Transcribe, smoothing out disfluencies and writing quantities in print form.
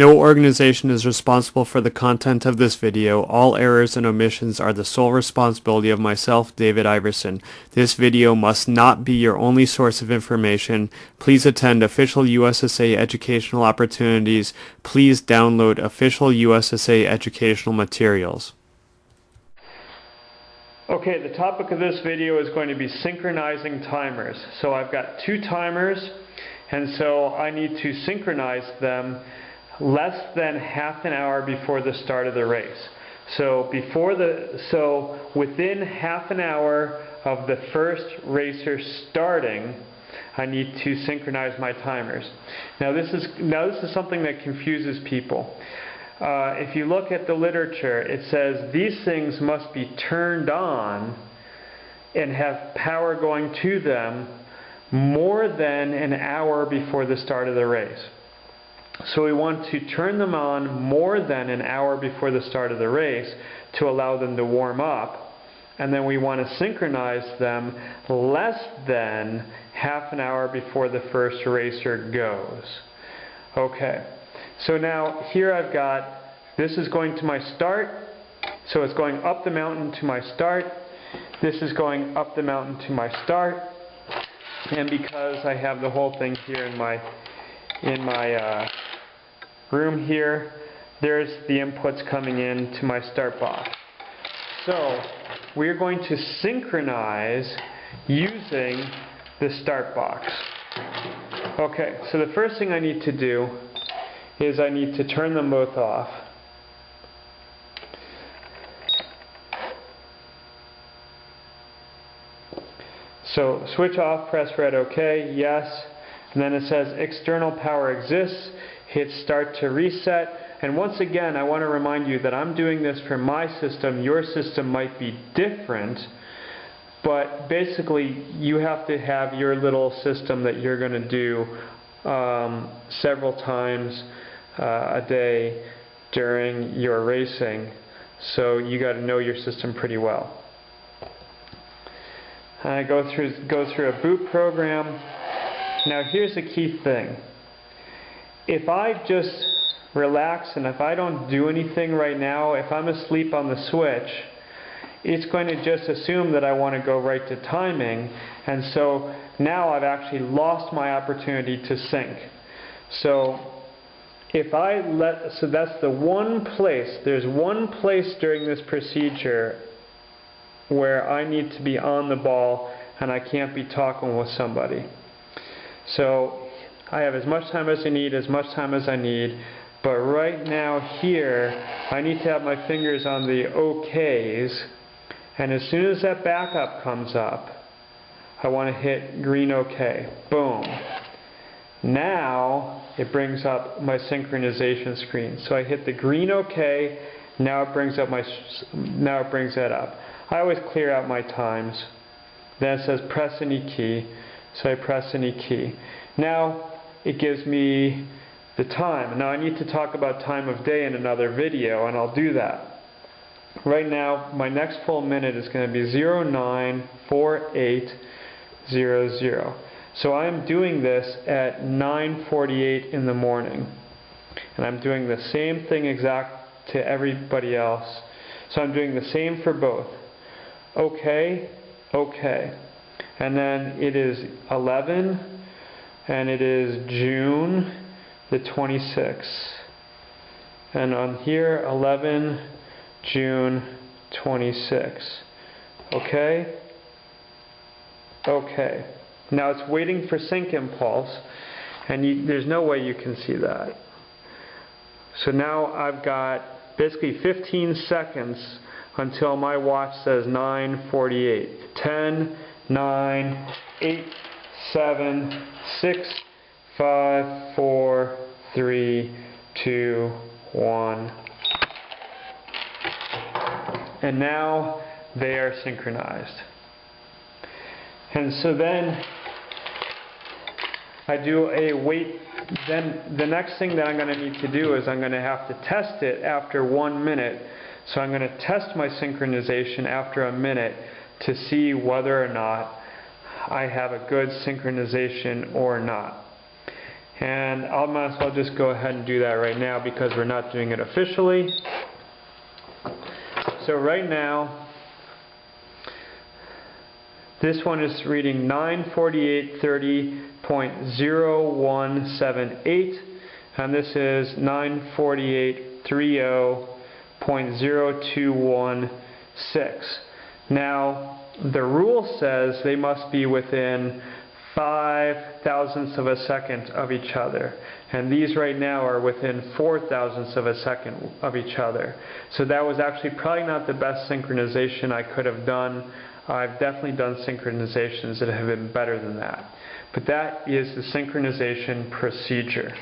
No organization is responsible for the content of this video. All errors and omissions are the sole responsibility of myself, David Iverson. This video must not be your only source of information. Please attend official USSA educational opportunities. Please download official USSA educational materials. Okay, the topic of this video is going to be synchronizing timers. So I've got two timers, and so I need to synchronize them less than half an hour before the start of the race. So within half an hour of the first racer starting, I need to synchronize my timers. Now this is something that confuses people. If you look at the literature, it says these things must be turned on and have power going to them more than an hour before the start of the race. So we want to turn them on more than an hour before the start of the race to allow them to warm up. And then we want to synchronize them less than half an hour before the first racer goes. Okay, so now here I've got, this is going to my start. So it's going up the mountain to my start. This is going up the mountain to my start. And because I have the whole thing here in my room here, there's the inputs coming in to my start box. So we're going to synchronize using the start box. Okay, so the first thing I need to do is I need to turn them both off. So switch off, press red OK, yes. And then it says external power exists. Hit start to reset. And once again, I want to remind you that I'm doing this for my system. Your system might be different. But basically, you have to have your little system that you're going to do several times a day during your racing. So you got to know your system pretty well. I go through a boot program. Now here's the key thing. If I just relax and if I don't do anything right now, if I'm asleep on the switch, it's going to just assume that I want to go right to timing, and so now I've actually lost my opportunity to sync. So so that's the one place, there's one place during this procedure where I need to be on the ball and I can't be talking with somebody. So I have as much time as I need, but right now here I need to have my fingers on the OKs, and as soon as that backup comes up, I want to hit green OK. Boom. Now it brings up my synchronization screen. So I hit the green OK, now it brings that up. I always clear out my times. Then it says press any key, so I press any key. Now it gives me the time. Now I need to talk about time of day in another video, and I'll do that. Right now, my next full minute is going to be 094800. So I'm doing this at 9:48 in the morning. And I'm doing the same thing exact to everybody else. So I'm doing the same for both. Okay, okay. And then it is 11, and it is June the 26th. And on here, 11, June 26. Okay? Okay. Now it's waiting for sync impulse, and there's no way you can see that. So now I've got basically 15 seconds until my watch says 9:48. 10, 9, 8, 7, 6, 5, 4, 3, 2, 1. And now they are synchronized. And so then I do a wait. Then the next thing that I'm going to need to do is I'm going to have to test it after 1 minute. So I'm going to test my synchronization after a minute to see whether or not I have a good synchronization or not. And I might as well just go ahead and do that right now because we're not doing it officially. So right now, this one is reading 948.30.0178, and this is 948.30.0216. Now, the rule says they must be within 5 thousandths of a second of each other. And these right now are within 4 thousandths of a second of each other. So that was actually probably not the best synchronization I could have done. I've definitely done synchronizations that have been better than that. But that is the synchronization procedure.